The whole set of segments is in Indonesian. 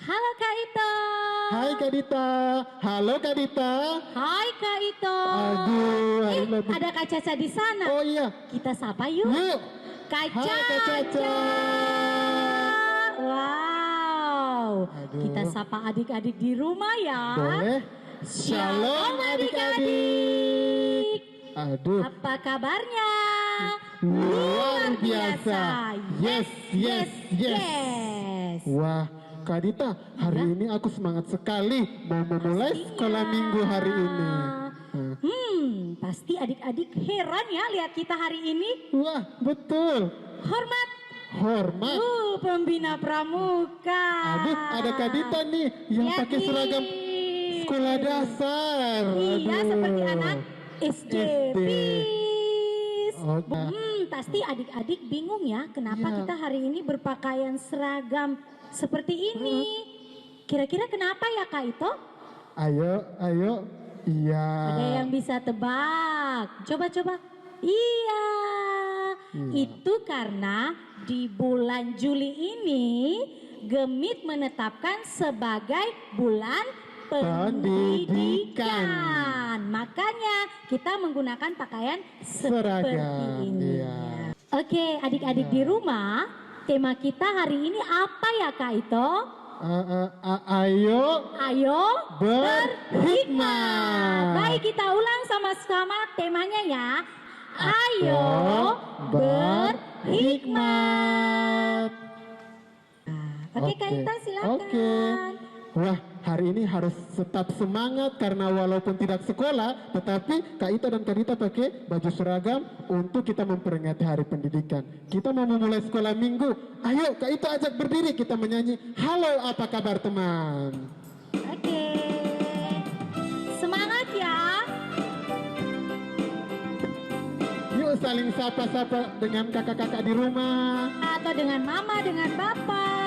Halo Kak Ito. Hai Kak Dita. Halo Kak Dita. Hai Kak Ito. Aduh, ada Kak Caca di sana. Oh iya. Kita sapa yuk. Yuk. Kak Hai Kak Caca. Wow. Aduh. Kita sapa adik-adik di rumah ya. Boleh. Shalom adik-adik. Aduh. Apa kabarnya? Luar biasa. Yes. Wah, Kak Dita, hari ini aku semangat sekali mau memulai sekolah minggu hari ini. Pasti adik-adik heran ya lihat kita hari ini. Wah, betul. Hormat. Pembina pramuka. Aduh, ada Kak Dita nih yang Lihat pakai seragam sekolah dasar. Iya, seperti anak SD. Pasti adik-adik bingung ya kenapa kita hari ini berpakaian seragam seperti ini. Kira-kira kenapa ya Kak Ito? Ayo. Iya. Ada yang bisa tebak? Coba. Iya. Itu karena di bulan Juli ini Gemit menetapkan sebagai bulan pendidikan. Makanya kita menggunakan pakaian seperti ini. Iya. Oke, adik-adik di rumah, tema kita hari ini apa ya Kak Ito? Ayo berhikmat. Baik, kita ulang sama-sama temanya ya. Ayo berhikmat. Oke, Kak Ito silakan. Wah, hari ini harus tetap semangat karena walaupun tidak sekolah, tetapi Kak Ita dan Kak Dita pakai baju seragam untuk kita memperingati hari pendidikan. Kita mau memulai sekolah minggu. Ayo Kak Ita ajak berdiri, kita menyanyi Halo apa kabar teman. Oke, semangat ya. Yuk saling sapa-sapa dengan kakak-kakak di rumah. Atau dengan mama, dengan bapak.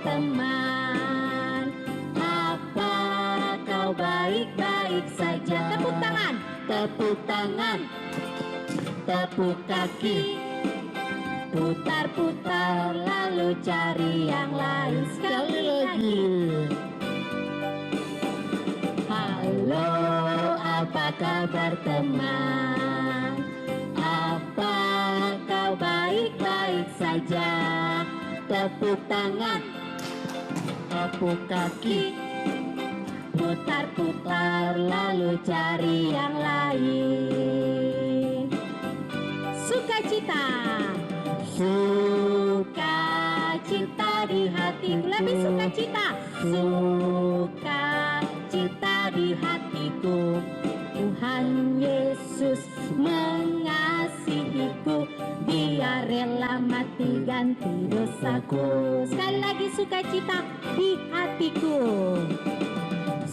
Teman, apa kau baik-baik saja? Tepuk tangan, tepuk kaki, putar-putar lalu cari yang lain. Sekali lagi. Halo, apa kabar teman? Apa kau baik-baik saja? Tepuk tangan, tepuk kaki, putar-putar lalu cari yang lain. Sukacita di hatiku. Lebih sukacita di hatiku. Tuhan Yesus mengasihiku, Dia rela mati ganti dosaku. Sekali lagi sukacita di hatiku.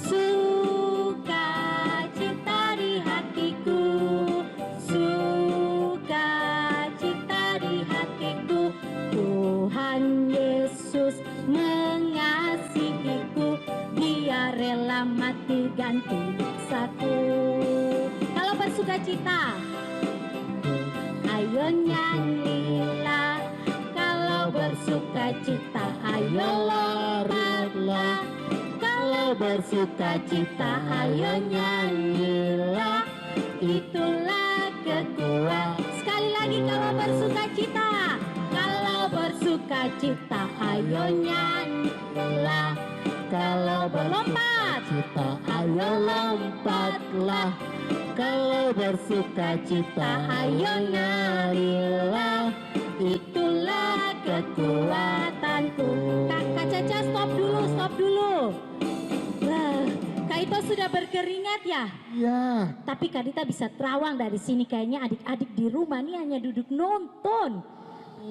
Sukacita di hatiku. Sukacita di hatiku. Tuhan Yesus mengasihiku, Dia rela mati ganti dosaku. Kalau bersukacita, ayo nyanyilah. Kalau bersukacita, ayo lompatlah. Kalau bersukacita, ayo nyanyilah. Itulah kekuatan. Sekali lagi kalau bersukacita. Kalau bersukacita, ayo nyanyilah. Kalau bersukacita, ayo lompatlah. Kalau bersukacita, ayo narilah. Itulah kekuatanku. Kak Caca stop dulu. Wah, Kak Ito sudah berkeringat ya? Iya. Tapi Kak Dita bisa terawang dari sini. Kayaknya adik-adik di rumah nih hanya duduk nonton.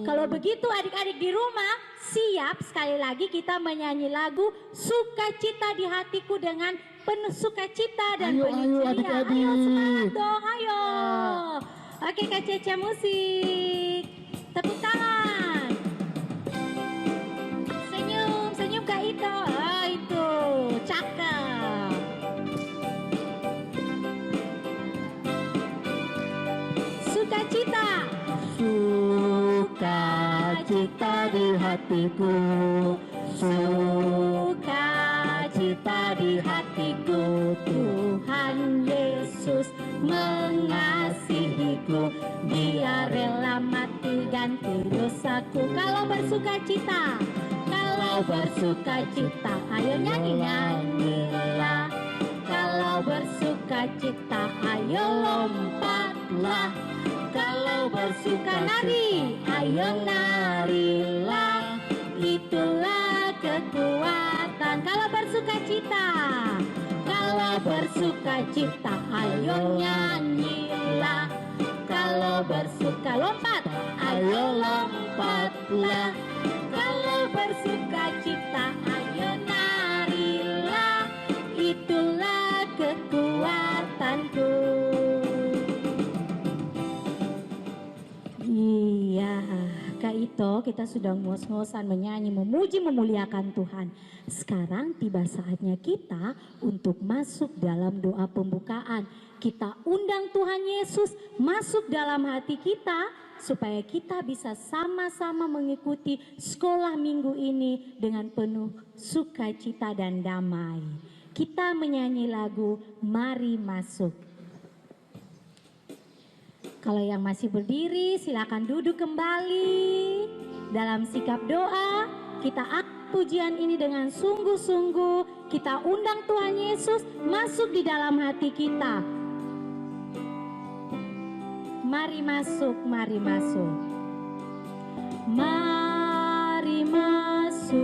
Kalau begitu adik-adik di rumah siap, sekali lagi kita menyanyi lagu Sukacita di Hatiku dengan penuh sukacita dan penuh ceria. Adik-adik. Ayo semangat dong, ayo. Oke Kak Caca musik. Tepuk tangan. Senyum Kak Ito. Oh itu, cakep. sukacita di hatiku, sukacita di hatiku. Tuhan Yesus mengasihiku, Dia rela mati ganti dosaku. Kalau bersukacita, kalau bersukacita, ayo nyanyilah. Kalau bersukacita, ayo lompatlah. Kalau bersuka nari, ayo narilah. Itulah kekuatan. Kalau bersukacita, kalau bersukacita, ayo nyanyilah. Kalau bersuka lompat, ayo lompatlah. Kalau bersukacita, ayo narilah. Itulah kekuatanku. Iya, Kak Ito, kita sudah ngos-ngosan menyanyi, memuji, memuliakan Tuhan. Sekarang tiba saatnya kita untuk masuk dalam doa pembukaan. Kita undang Tuhan Yesus masuk dalam hati kita, supaya kita bisa sama-sama mengikuti sekolah minggu ini dengan penuh sukacita dan damai. Kita menyanyi lagu Mari Masuk. Kalau yang masih berdiri, silakan duduk kembali. Dalam sikap doa, kita pujian ini dengan sungguh-sungguh. Kita undang Tuhan Yesus masuk di dalam hati kita. Mari masuk, mari masuk. Mari masuk,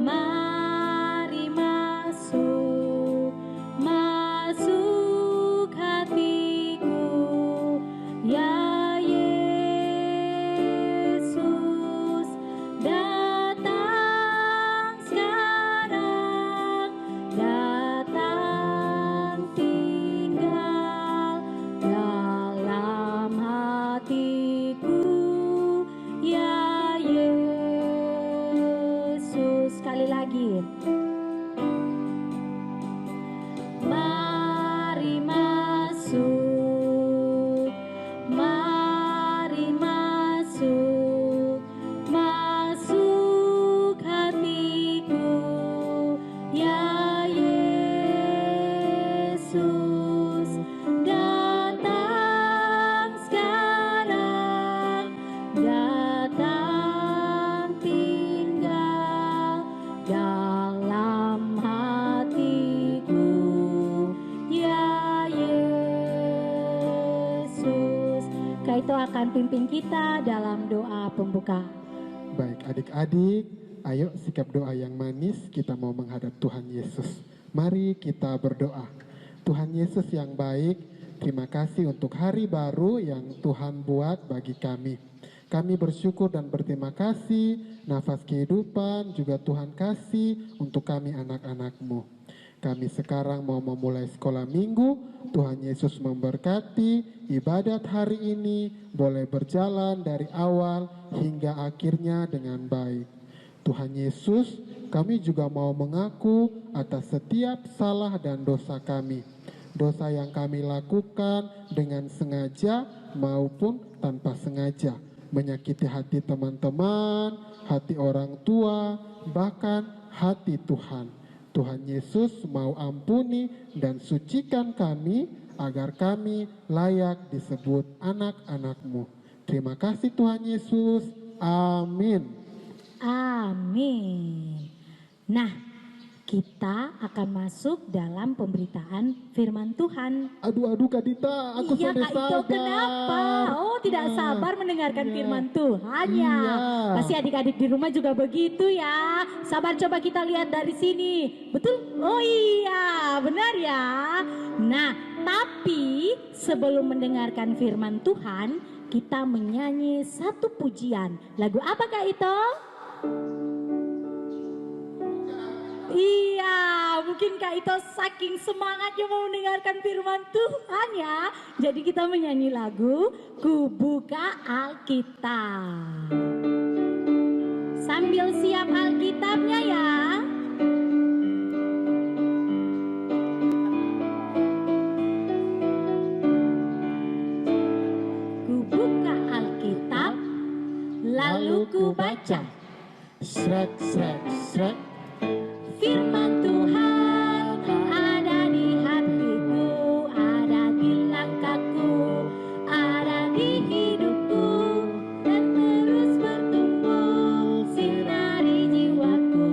mari masuk, masuk hatiku, ya Yesus, datang sekarang, datang tinggal dalam hatiku, ya Yesus. Sekali lagi. Mari masuk, mari masuk, masuk hatiku, ya Yesus, datang sekarang, datang tinggal dalam hatiku, ya Yesus. Kak itu akan pimpin kita dalam doa pembuka. Baik adik-adik, ayo sikap doa yang manis, kita mau menghadap Tuhan Yesus. Mari kita berdoa. Tuhan Yesus yang baik, terima kasih untuk hari baru yang Tuhan buat bagi kami. Kami bersyukur dan berterima kasih, nafas kehidupan juga Tuhan kasih untuk kami anak-anak-Mu. Kami sekarang mau memulai sekolah minggu, Tuhan Yesus memberkati ibadat hari ini boleh berjalan dari awal hingga akhirnya dengan baik. Tuhan Yesus, kami juga mau mengaku atas setiap salah dan dosa kami. Dosa yang kami lakukan dengan sengaja maupun tanpa sengaja. Menyakiti hati teman-teman, hati orang tua, bahkan hati Tuhan. Tuhan Yesus mau ampuni dan sucikan kami agar kami layak disebut anak-anak-Mu. Terima kasih Tuhan Yesus. Amin. Amin. Nah, kita akan masuk dalam pemberitaan firman Tuhan. Aduh Kak Dita, aku Iya sudah Kak Ito, sabar. kenapa? Oh, tidak sabar mendengarkan Iya. firman Tuhan ya. Iya. Pasti adik-adik di rumah juga begitu ya. Sabar, coba kita lihat dari sini. Betul? Oh iya, benar ya. Nah, tapi sebelum mendengarkan firman Tuhan, kita menyanyi satu pujian. Lagu apa Kak Ito? Iya, mungkin Kak Ito saking semangatnya mau mendengarkan firman Tuhan ya. Jadi kita menyanyi lagu Ku Buka Alkitab. Sambil siap Alkitabnya ya. Ku buka Alkitab Sre. Firman Tuhan ada di hatiku, ada di langkahku, ada di hidupku, dan terus bertumbuh sinari jiwaku.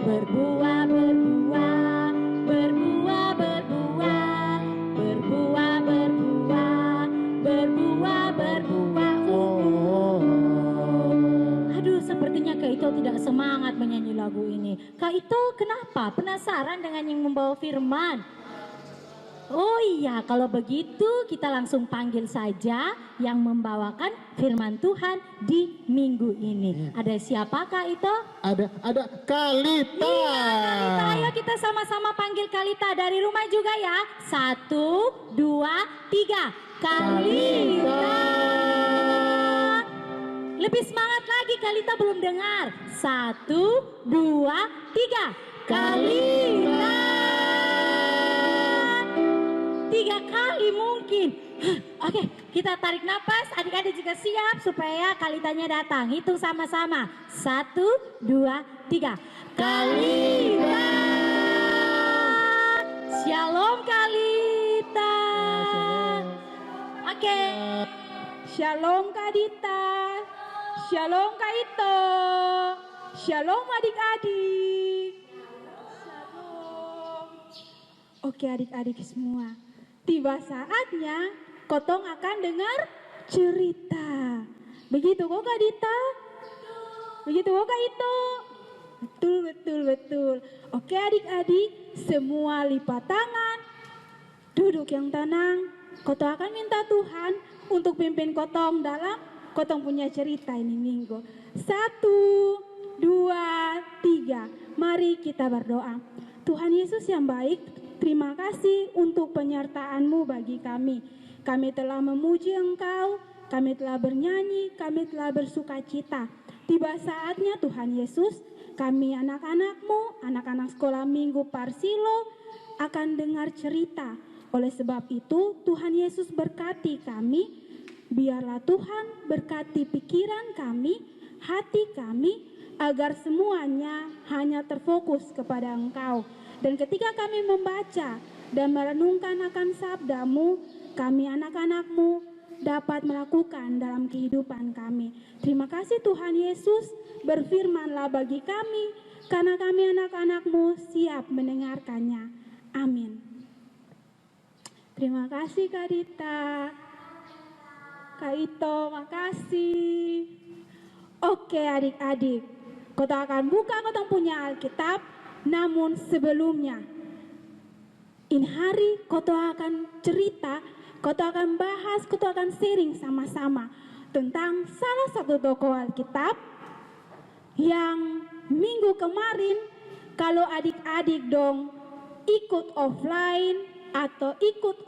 Berbuah, berbuah, berbuah, berbuah, berbuah, berbuah, berbuah, berbuah. Aduh, sepertinya Kak Ito tidak semangat menyanyi lagu ini. Kak Ito kenapa? Penasaran dengan yang membawa firman? Oh iya, kalau begitu kita langsung panggil saja yang membawakan firman Tuhan di minggu ini. Ada siapa Kak Ito? Ada Kalita. Iya, Kalita, ayo kita sama-sama panggil Kalita dari rumah juga ya. 1, 2, 3. Kalita. Lebih semangat lagi, Kalita belum dengar. 1, 2, 3. Kalita. 3 kali mungkin. Oke, kita tarik napas. Adik-adik juga siap supaya Kalitanya datang. Hitung sama-sama. 1, 2, 3. Kalita. Shalom Kalita. Oke. Shalom Kak Dita, Shalom Kak Ito, Shalom adik-adik. Shalom. Oke adik-adik semua, tiba saatnya Kotong akan dengar cerita. Begitu kok Kak Dita? Begitu kok Kak Ito? Betul, betul, betul. Oke adik-adik, semua lipat tangan, duduk yang tenang. Kotong akan minta Tuhan untuk pimpin Kotong dalam Kotong punya cerita ini minggu. 1, 2, 3. Mari kita berdoa. Tuhan Yesus yang baik, terima kasih untuk penyertaan-Mu bagi kami. Kami telah memuji Engkau, kami telah bernyanyi, kami telah bersuka cita. Tiba saatnya Tuhan Yesus, kami anak-anak-Mu, anak-anak sekolah minggu Parsilo akan dengar cerita. Oleh sebab itu, Tuhan Yesus berkati kami. Biarlah Tuhan berkati pikiran kami, hati kami, agar semuanya hanya terfokus kepada Engkau. Dan ketika kami membaca dan merenungkan akan sabda-Mu, kami anak-anak-Mu dapat melakukan dalam kehidupan kami. Terima kasih Tuhan Yesus, berfirmanlah bagi kami, karena kami anak-anak-Mu siap mendengarkannya. Amin. Terima kasih Kak Dita. Kak Ito, makasih. Oke adik-adik, Kotong akan buka Kotong punya Alkitab. Namun sebelumnya, ini hari Kotong akan cerita, Kotong akan bahas, Kotong akan sharing sama-sama tentang salah satu tokoh Alkitab yang minggu kemarin kalau adik-adik dong ikut offline atau ikut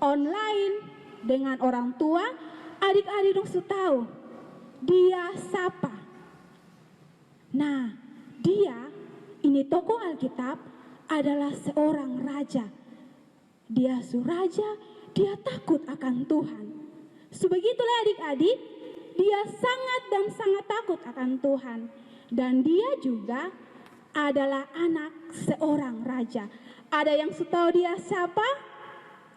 online dengan orang tua, adik-adik dong sudah tahu dia siapa. Nah, dia ini tokoh Alkitab adalah seorang raja. Dia suraja, dia takut akan Tuhan. Sebegitulah adik-adik, dia sangat dan sangat takut akan Tuhan. Dan dia juga adalah anak seorang raja. Ada yang tahu dia siapa?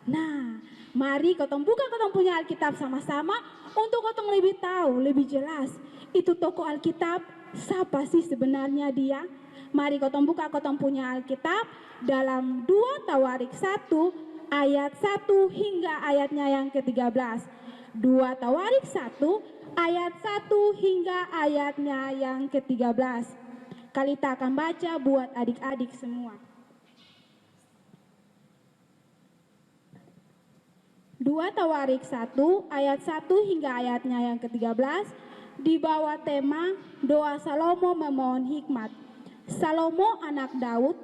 Nah, mari Kotong buka Kotong punya Alkitab sama-sama untuk Kotong lebih tahu, lebih jelas. Itu tokoh Alkitab, siapa sih sebenarnya dia? Mari Kotong buka Kotong punya Alkitab dalam 2 Tawarik 1 ayat 1 hingga ayatnya yang ke-13. 2 Tawarik 1 ayat 1 hingga ayatnya yang ke-13. Kalita akan baca buat adik-adik semua. 2 Tawarik 1 ayat 1 hingga ayatnya yang ke-13 dibawa tema doa Salomo memohon hikmat. Salomo anak Daud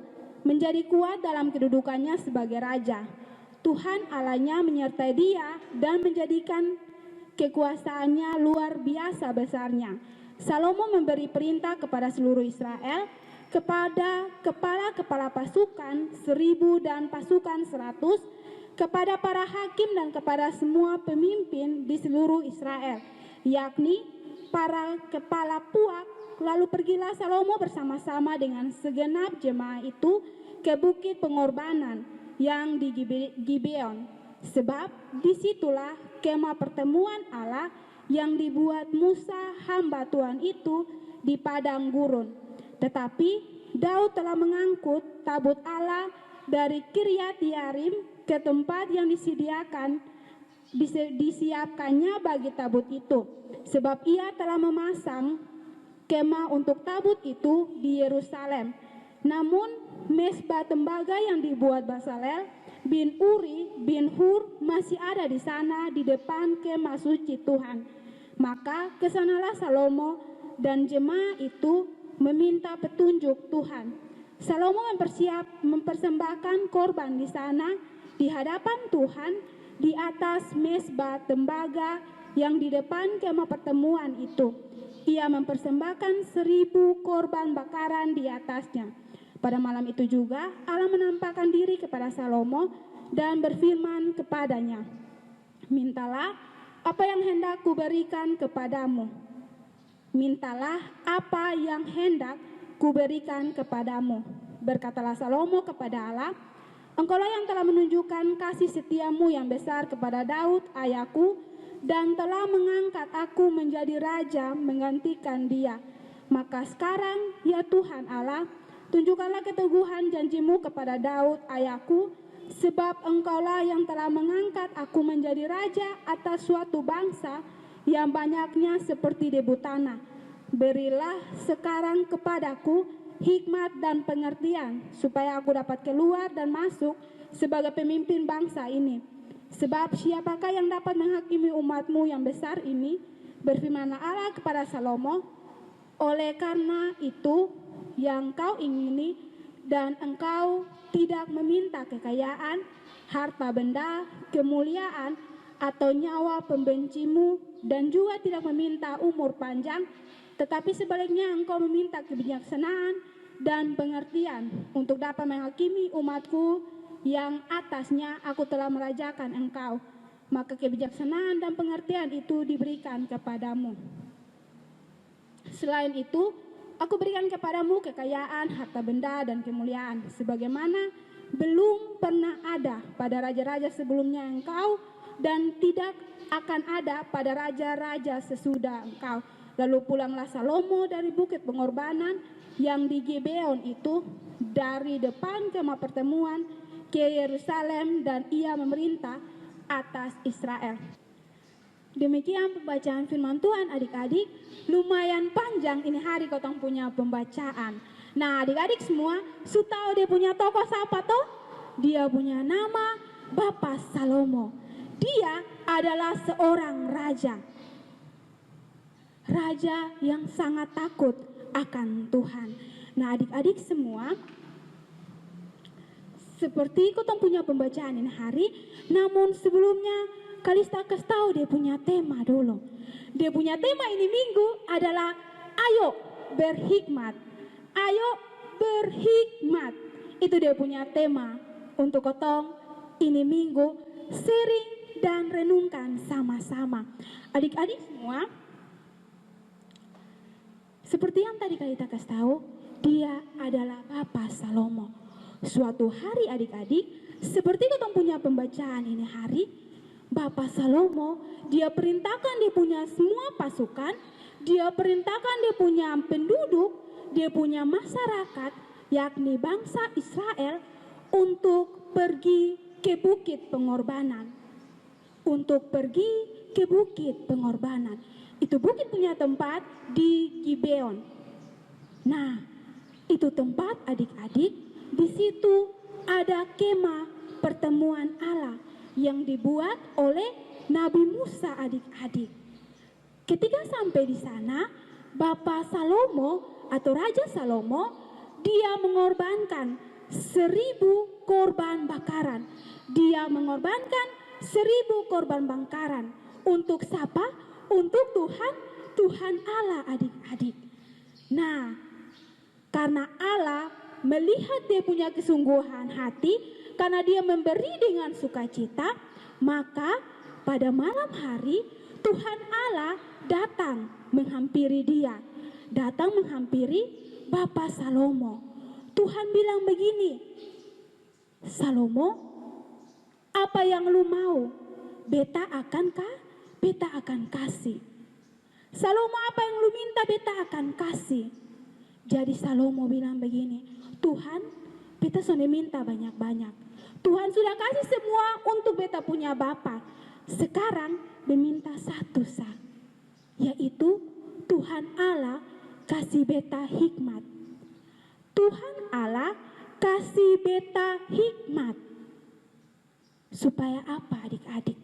menjadi kuat dalam kedudukannya sebagai raja. Tuhan Allahnya menyertai dia dan menjadikan kekuasaannya luar biasa besarnya. Salomo memberi perintah kepada seluruh Israel, kepada kepala-kepala pasukan 1000 dan pasukan 100, kepada para hakim dan kepada semua pemimpin di seluruh Israel, yakni para kepala puak, lalu pergilah Salomo bersama-sama dengan segenap jemaah itu ke bukit pengorbanan yang di Gibeon, sebab disitulah kemah pertemuan Allah yang dibuat Musa hamba Tuhan itu di padang gurun. Tetapi Daud telah mengangkut tabut Allah dari Kiryat Yearim ke tempat yang disiapkannya bagi tabut itu, sebab ia telah memasang kemah untuk tabut itu di Yerusalem. Namun mesbah tembaga yang dibuat Bezalel bin Uri bin Hur masih ada di sana di depan kemah suci Tuhan. Maka kesanalah Salomo dan jemaah itu meminta petunjuk Tuhan. Salomo mempersembahkan korban di sana di hadapan Tuhan di atas mesbah tembaga yang di depan kemah pertemuan itu. Ia mempersembahkan 1000 korban bakaran di atasnya. Pada malam itu juga Allah menampakkan diri kepada Salomo dan berfirman kepadanya, "Mintalah apa yang hendak kuberikan kepadamu. Mintalah apa yang hendak kuberikan kepadamu." Berkatalah Salomo kepada Allah, "Engkaulah yang telah menunjukkan kasih setiamu yang besar kepada Daud ayahku dan telah mengangkat aku menjadi raja menggantikan dia. Maka sekarang ya Tuhan Allah, tunjukkanlah keteguhan janjimu kepada Daud ayahku, sebab engkaulah yang telah mengangkat aku menjadi raja atas suatu bangsa yang banyaknya seperti debu tanah. Berilah sekarang kepadaku hikmat dan pengertian, supaya aku dapat keluar dan masuk sebagai pemimpin bangsa ini. Sebab siapakah yang dapat menghakimi umatmu yang besar ini?" Berfirmanlah Allah kepada Salomo, "Oleh karena itu yang kau ingini dan engkau tidak meminta kekayaan, harta benda, kemuliaan, atau nyawa pembencimu, dan juga tidak meminta umur panjang, tetapi sebaliknya engkau meminta kebijaksanaan dan pengertian untuk dapat menghakimi umatku yang atasnya aku telah merajakan engkau, maka kebijaksanaan dan pengertian itu diberikan kepadamu. Selain itu, aku berikan kepadamu kekayaan, harta benda, dan kemuliaan, sebagaimana belum pernah ada pada raja-raja sebelumnya engkau, dan tidak akan ada pada raja-raja sesudah engkau." Lalu pulanglah Salomo dari bukit pengorbanan yang di Gibeon itu, dari depan kemah pertemuan ke Yerusalem, dan ia memerintah atas Israel. Demikian pembacaan firman Tuhan adik-adik. Lumayan panjang ini hari kotong punya pembacaan. Nah adik-adik semua, su tahu dia punya tokoh siapa toh? Dia punya nama Bapak Salomo. Dia adalah seorang raja. Raja yang sangat takut akan Tuhan. Nah adik-adik semua, seperti kotong punya pembacaan ini hari, namun sebelumnya Kalista kasih tahu dia punya tema dulu. Dia punya tema ini minggu adalah ayo berhikmat. Ayo berhikmat. Itu dia punya tema untuk kotong ini minggu, sharing dan renungkan sama-sama. Adik-adik semua, seperti yang tadi Kalista kasih tahu, dia adalah Bapak Salomo. Suatu hari adik-adik, seperti kotong punya pembacaan ini hari, Bapak Salomo, dia perintahkan dia punya semua pasukan, dia perintahkan dia punya penduduk, dia punya masyarakat, yakni bangsa Israel, untuk pergi ke bukit pengorbanan. Untuk pergi ke bukit pengorbanan. Itu bukit punya tempat di Gibeon. Nah, itu tempat adik-adik, di situ ada kemah pertemuan Allah yang dibuat oleh Nabi Musa adik-adik. Ketika sampai di sana, Bapak Salomo atau Raja Salomo, dia mengorbankan 1000 korban bakaran. Dia mengorbankan 1000 korban bakaran. Untuk siapa? Untuk Tuhan Allah adik-adik. Nah, karena Allah melihat dia punya kesungguhan hati, karena dia memberi dengan sukacita, maka pada malam hari Tuhan Allah datang menghampiri dia. datang menghampiri Bapak Salomo. Tuhan bilang begini, Salomo, apa yang lu mau? Beta akan kasih. Salomo, apa yang lu minta beta akan kasih. Jadi Salomo bilang begini, Tuhan, beta sudah minta banyak-banyak. Tuhan sudah kasih semua untuk beta punya Bapa. Sekarang meminta satu sah, yaitu Tuhan Allah kasih beta hikmat. Tuhan Allah kasih beta hikmat. Supaya apa adik-adik?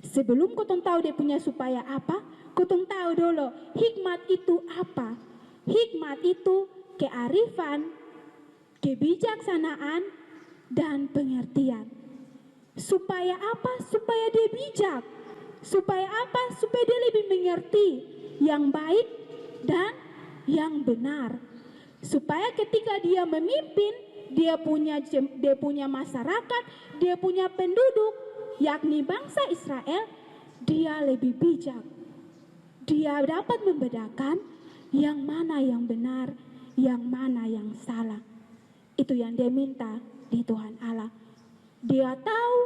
Sebelum kotong tahu dia punya supaya apa, kotong tahu dulu hikmat itu apa. Hikmat itu kearifan, kebijaksanaan, dan pengertian. Supaya apa? Supaya dia bijak. Supaya apa? Supaya dia lebih mengerti yang baik dan yang benar. Supaya ketika dia memimpin, dia punya masyarakat, dia punya penduduk, yakni bangsa Israel, dia lebih bijak. Dia dapat membedakan yang mana yang benar, yang mana yang salah. Itu yang dia minta di Tuhan Allah. Dia tahu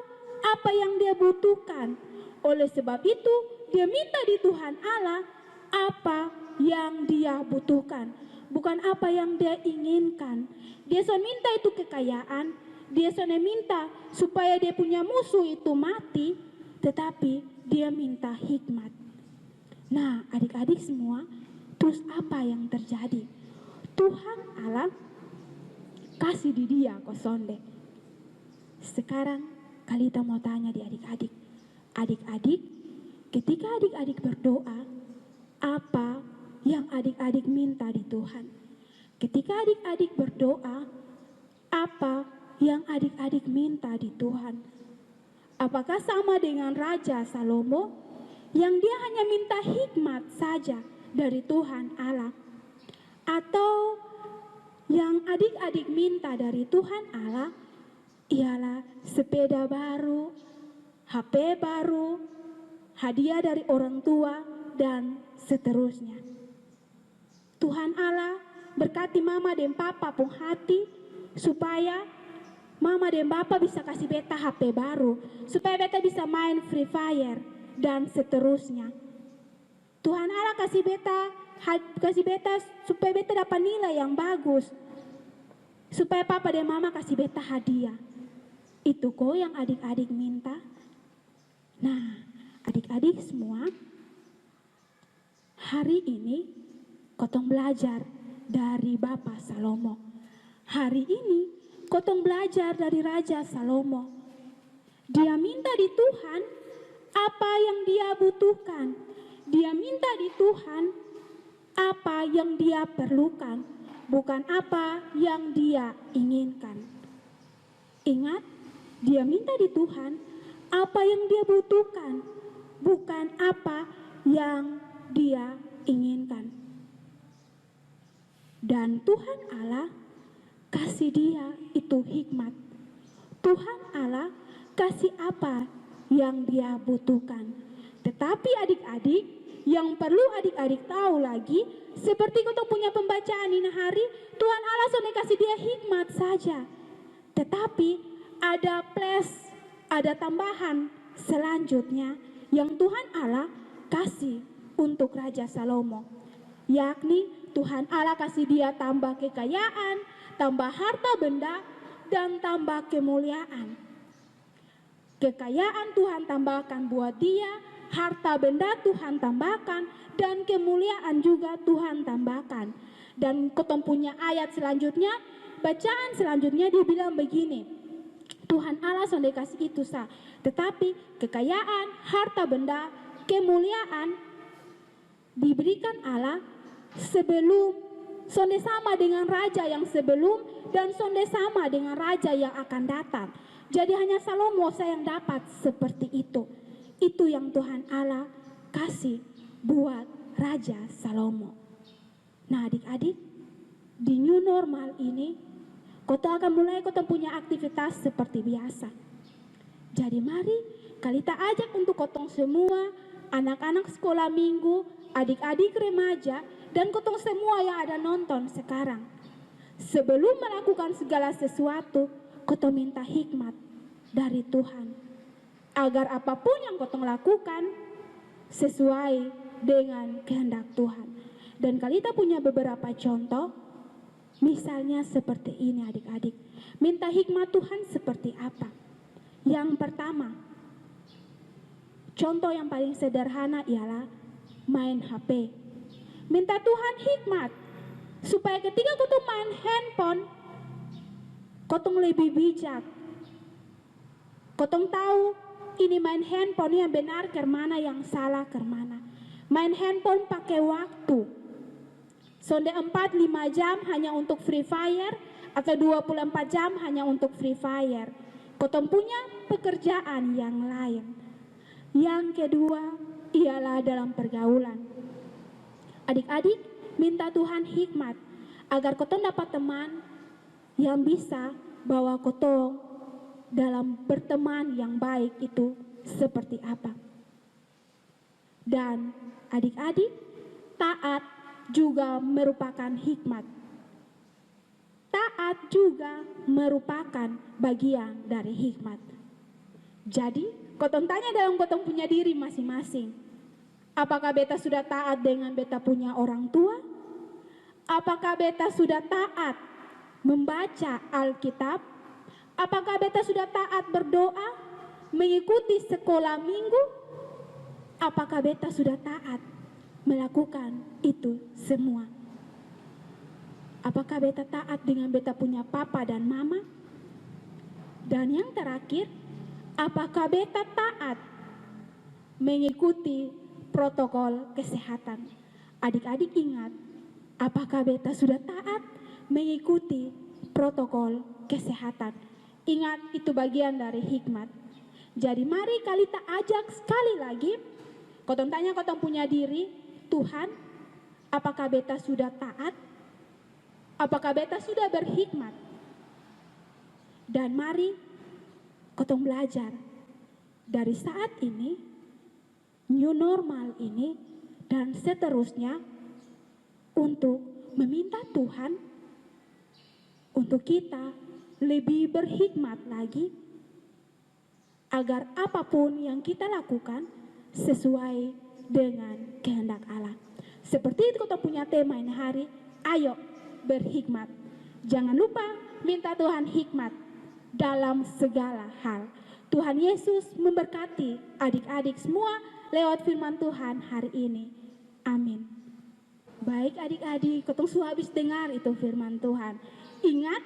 apa yang dia butuhkan. Oleh sebab itu, dia minta di Tuhan Allah apa yang dia butuhkan, bukan apa yang dia inginkan. Dia sudah minta itu kekayaan, dia sudah minta supaya dia punya musuh itu mati, tetapi dia minta hikmat. Nah, adik-adik semua, terus apa yang terjadi? Tuhan Allah kasih di dia kosonde. Sekarang Kalita mau tanya di adik-adik. Adik-adik, ketika adik-adik berdoa, apa yang adik-adik minta di Tuhan? Ketika adik-adik berdoa, apa yang adik-adik minta di Tuhan? Apakah sama dengan Raja Salomo yang dia hanya minta hikmat saja dari Tuhan Allah? Atau yang adik-adik minta dari Tuhan Allah ialah sepeda baru, HP baru, hadiah dari orang tua, dan seterusnya. Tuhan Allah berkati mama dan papa pun hati supaya mama dan papa bisa kasih beta HP baru, supaya beta bisa main Free Fire dan seterusnya. Tuhan Allah kasih beta supaya beta dapat nilai yang bagus, supaya papa dan mama kasih beta hadiah. Itu kok yang adik-adik minta. Nah, adik-adik semua, hari ini kotong belajar dari Bapak Salomo. Hari ini kotong belajar dari Raja Salomo. Dia minta di Tuhan apa yang dia butuhkan. Dia minta di Tuhan apa yang dia perlukan, bukan apa yang dia inginkan. Ingat, dia minta di Tuhan apa yang dia butuhkan, bukan apa yang dia inginkan. Dan Tuhan Allah kasih dia itu hikmat. Tuhan Allah kasih apa yang dia butuhkan. Tetapi adik-adik, yang perlu adik-adik tahu lagi, seperti kita punya pembacaan ini hari, Tuhan Allah sudah kasih dia hikmat saja. Tetapi ada plus, ada tambahan selanjutnya yang Tuhan Allah kasih untuk Raja Salomo. Yakni Tuhan Allah kasih dia tambah kekayaan, tambah harta benda, dan tambah kemuliaan. Kekayaan Tuhan tambahkan buat dia, harta benda Tuhan tambahkan, dan kemuliaan juga Tuhan tambahkan. Dan ketemu punya ayat selanjutnya, bacaan selanjutnya dia bilang begini, Tuhan Allah sudah kasih itu sah, tetapi kekayaan, harta benda, kemuliaan diberikan Allah sebelum, sonde sama dengan raja yang sebelum dan sonde sama dengan raja yang akan datang. Jadi hanya Salomo saya yang dapat seperti itu. Itu yang Tuhan Allah kasih buat Raja Salomo. Nah adik-adik, di new normal ini, kota akan mulai kota punya aktivitas seperti biasa. Jadi mari kita ajak untuk kotong semua, anak-anak sekolah minggu, adik-adik remaja, dan kotong semua yang ada nonton sekarang. Sebelum melakukan segala sesuatu, kotong minta hikmat dari Tuhan. Agar apapun yang kotong lakukan sesuai dengan kehendak Tuhan. Dan Kalita punya beberapa contoh, misalnya seperti ini adik-adik. Minta hikmat Tuhan seperti apa? Yang pertama, contoh yang paling sederhana ialah main HP. Minta Tuhan hikmat supaya ketika kotong main handphone, kotong lebih bijak. Kotong tahu ini main handphone yang benar kemana, yang salah kemana. Main handphone pakai waktu. Sonde 4-5 jam hanya untuk Free Fire atau 24 jam hanya untuk Free Fire. Kotong punya pekerjaan yang lain. Yang kedua ialah dalam pergaulan. Adik-adik, minta Tuhan hikmat agar kotong dapat teman yang bisa bawa kotong dalam berteman yang baik itu seperti apa. Dan adik-adik, taat juga merupakan hikmat. Taat juga merupakan bagian dari hikmat. Jadi, kotong tanya dalam kotong punya diri masing-masing. Apakah beta sudah taat dengan beta punya orang tua? Apakah beta sudah taat membaca Alkitab? Apakah beta sudah taat berdoa, mengikuti sekolah minggu? Apakah beta sudah taat melakukan itu semua? Apakah beta taat dengan beta punya papa dan mama? Dan yang terakhir, apakah beta taat mengikuti protokol kesehatan? Adik-adik ingat, apakah beta sudah taat mengikuti protokol kesehatan? Ingat, itu bagian dari hikmat. Jadi mari Kalita ajak sekali lagi, kotong tanya kotong punya diri, Tuhan, apakah beta sudah taat? Apakah beta sudah berhikmat? Dan mari kotong belajar dari saat ini, new normal ini, dan seterusnya untuk meminta Tuhan untuk kita lebih berhikmat lagi agar apapun yang kita lakukan sesuai dengan kehendak Allah. Seperti itu kita punya tema ini hari, ayo berhikmat. Jangan lupa minta Tuhan hikmat dalam segala hal. Tuhan Yesus memberkati adik-adik semua lewat firman Tuhan hari ini. Amin. Baik adik-adik, kotong sudah habis dengar itu firman Tuhan. Ingat,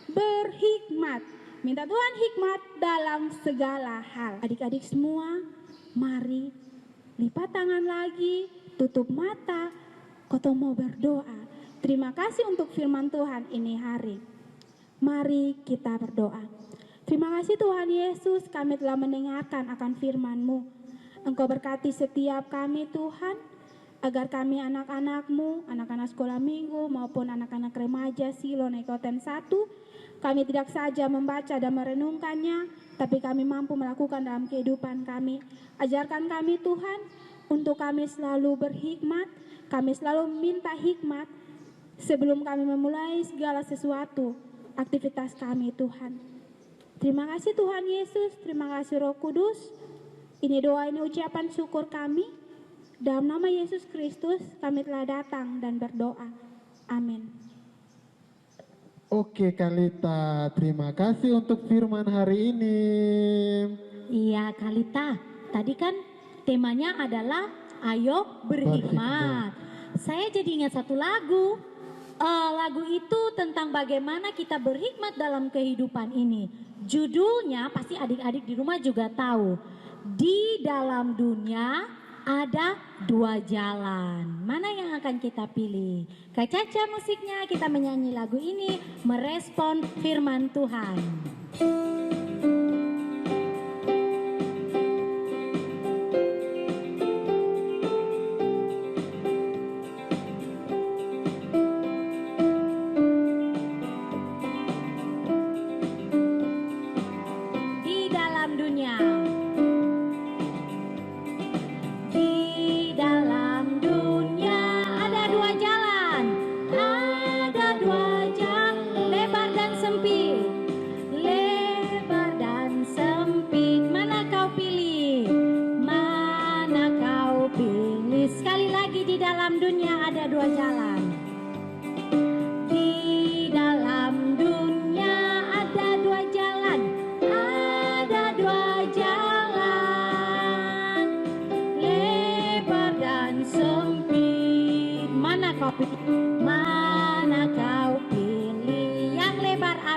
berhikmat. Minta Tuhan hikmat dalam segala hal. Adik-adik semua, mari lipat tangan lagi, tutup mata, kotong mau berdoa. Terima kasih untuk firman Tuhan ini hari. Mari kita berdoa. Terima kasih Tuhan Yesus, kami telah mendengarkan akan firman-Mu. Engkau berkati setiap kami Tuhan, agar kami anak-anak-Mu, anak-anak sekolah minggu maupun anak-anak remaja Silo Nekoten 1, kami tidak saja membaca dan merenungkannya, tapi kami mampu melakukan dalam kehidupan kami. Ajarkan kami Tuhan, untuk kami selalu berhikmat, kami selalu minta hikmat sebelum kami memulai segala sesuatu aktivitas kami Tuhan. Terima kasih Tuhan Yesus, terima kasih Roh Kudus. Ini doa, ini ucapan syukur kami. Dalam nama Yesus Kristus kami telah datang dan berdoa. Amin. Oke Kalita, terima kasih untuk firman hari ini. Iya Kalita, tadi kan temanya adalah ayo berhikmat. Saya jadi ingat satu lagu. Lagu itu tentang bagaimana kita berhikmat dalam kehidupan ini. Judulnya pasti adik-adik di rumah juga tahu. Di dalam dunia ada dua jalan. Mana yang akan kita pilih? Kak Caca musiknya, kita menyanyi lagu ini merespon firman Tuhan. Di dalam dunia. Di dalam dunia ada dua jalan.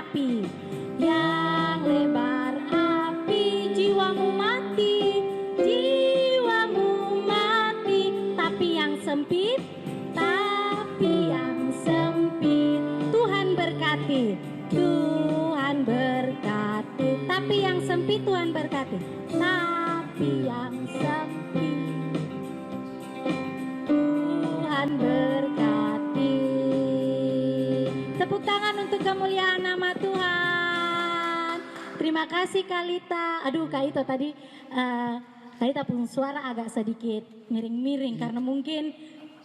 api, yang lebar api, jiwamu mati, jiwamu mati. Tapi yang sempit, tapi yang sempit. Tuhan berkati, Tuhan berkati. Tapi yang sempit Tuhan berkati, tapi yang sempit Tuhan berkati. Tepuk tangan untuk kemuliaan nama Tuhan. Terima kasih Kalita. Aduh Kak Ito tadi Kalita pun suara agak sedikit miring-miring karena mungkin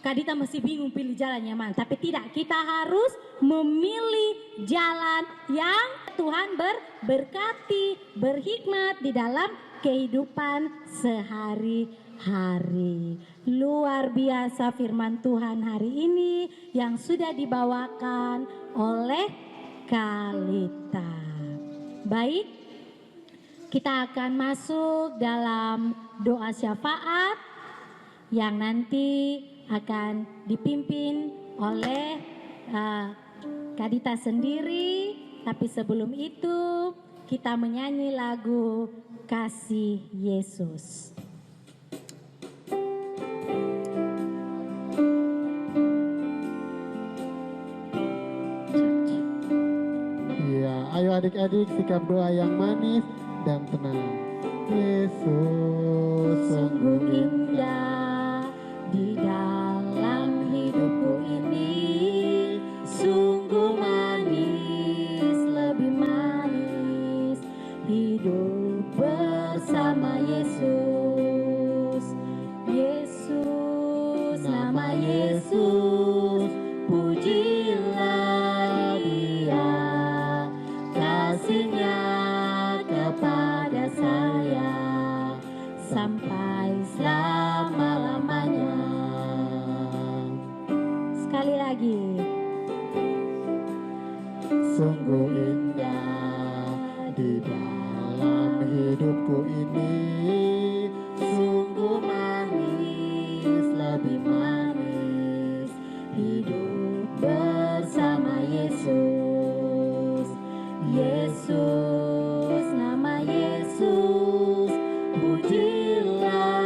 Kak Dita masih bingung pilih jalan yang mana. Tapi tidak, kita harus memilih jalan yang Tuhan berkati, berhikmat di dalam kehidupan sehari-hari. Luar biasa firman Tuhan hari ini yang sudah dibawakan oleh Kalita. Baik, kita akan masuk dalam doa syafaat yang nanti akan dipimpin oleh Kak Dita sendiri. Tapi sebelum itu kita menyanyi lagu Kasih Yesus. Ya, ayo adik-adik sikap doa yang manis dan tenang. Yesus Sungguh indah di dalam hidupku ini, sungguh manis, lebih manis hidup bersama Yesus. Yesus, nama Yesus, pujilah Dia, kasihnya kepada saya sampai selama-lamanya. Sekali lagi. sungguh indah di dalam hidupku ini, sungguh manis, lebih manis hidup bersama Yesus. Yesus, nama Yesus, pujilah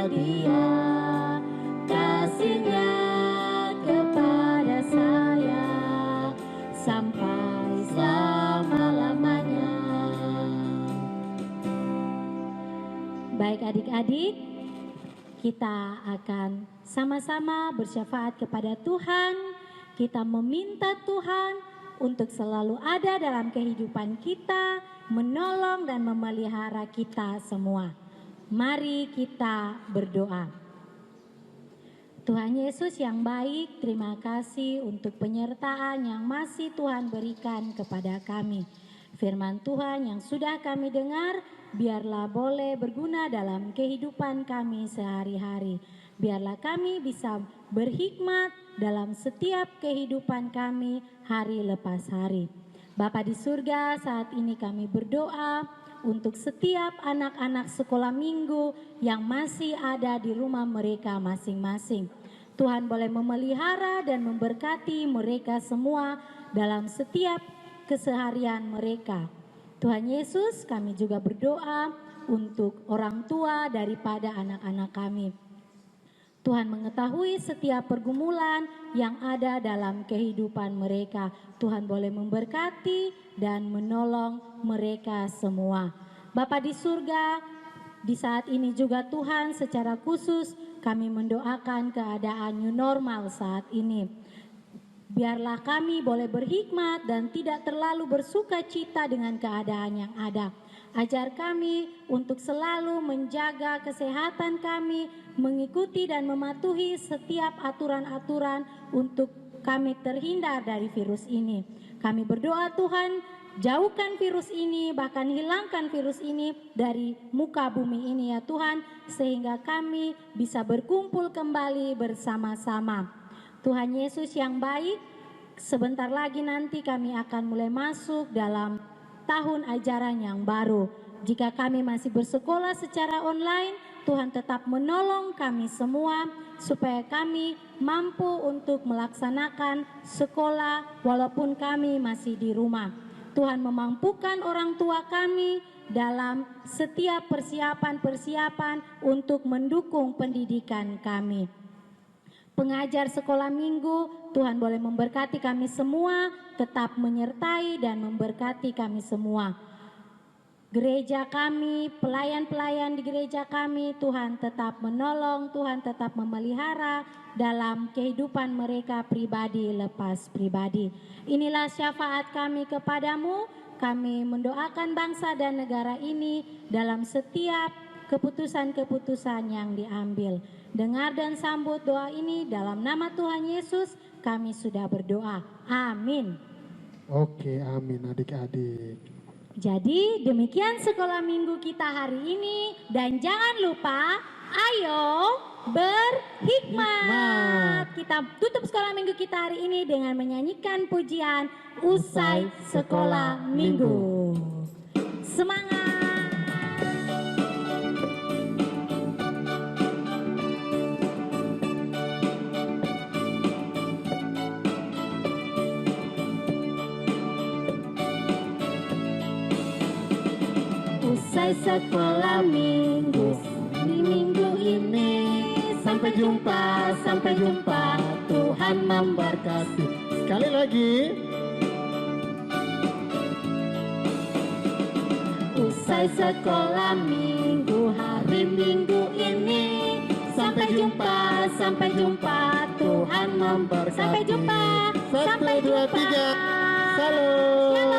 Dia, kasihnya kepada saya sampai selama-lamanya. Baik adik-adik, kita akan sama-sama bersyafaat kepada Tuhan. Kita meminta Tuhan untuk selalu ada dalam kehidupan kita, menolong dan memelihara kita semua. Mari kita berdoa. Tuhan Yesus yang baik, terima kasih untuk penyertaan yang masih Tuhan berikan kepada kami. Firman Tuhan yang sudah kami dengar, biarlah boleh berguna dalam kehidupan kami sehari-hari. Biarlah kami bisa berhikmat dalam setiap kehidupan kami hari lepas hari. Bapa di surga, saat ini kami berdoa untuk setiap anak-anak sekolah minggu yang masih ada di rumah mereka masing-masing. Tuhan boleh memelihara dan memberkati mereka semua dalam setiap keseharian mereka. Tuhan Yesus, kami juga berdoa untuk orang tua daripada anak-anak kami. Tuhan mengetahui setiap pergumulan yang ada dalam kehidupan mereka. Tuhan boleh memberkati dan menolong mereka semua. Bapa di surga, di saat ini juga Tuhan secara khusus kami mendoakan keadaan new normal saat ini. Biarlah kami boleh berhikmat dan tidak terlalu bersuka cita dengan keadaan yang ada. Ajar kami untuk selalu menjaga kesehatan kami, mengikuti dan mematuhi setiap aturan-aturan untuk kami terhindar dari virus ini. Kami berdoa Tuhan, jauhkan virus ini, bahkan hilangkan virus ini dari muka bumi ini ya Tuhan, sehingga kami bisa berkumpul kembali bersama-sama. Tuhan Yesus yang baik, sebentar lagi nanti kami akan mulai masuk dalam tahun ajaran yang baru. Jika kami masih bersekolah secara online, Tuhan tetap menolong kami semua supaya kami mampu untuk melaksanakan sekolah walaupun kami masih di rumah. Tuhan memampukan orang tua kami dalam setiap persiapan-persiapan untuk mendukung pendidikan kami. Pengajar sekolah minggu, Tuhan boleh memberkati kami semua, tetap menyertai dan memberkati kami semua. Gereja kami, pelayan-pelayan di gereja kami, Tuhan tetap menolong, Tuhan tetap memelihara dalam kehidupan mereka pribadi lepas pribadi. Inilah syafaat kami kepadamu, kami mendoakan bangsa dan negara ini dalam setiap keputusan-keputusan yang diambil. Dengar dan sambut doa ini dalam nama Tuhan Yesus, kami sudah berdoa. Amin. Oke, amin adik-adik. Jadi demikian sekolah minggu kita hari ini, dan jangan lupa ayo berhikmat. Kita tutup sekolah minggu kita hari ini dengan menyanyikan pujian Usai Sekolah Minggu. Semangat. Usai sekolah minggu di minggu ini, Sampai jumpa, Tuhan memberkati. Sekali lagi. usai sekolah minggu hari minggu ini, sampai jumpa, Tuhan memberkati. Sampai jumpa, Satu, dua, tiga. Salam. Shalom.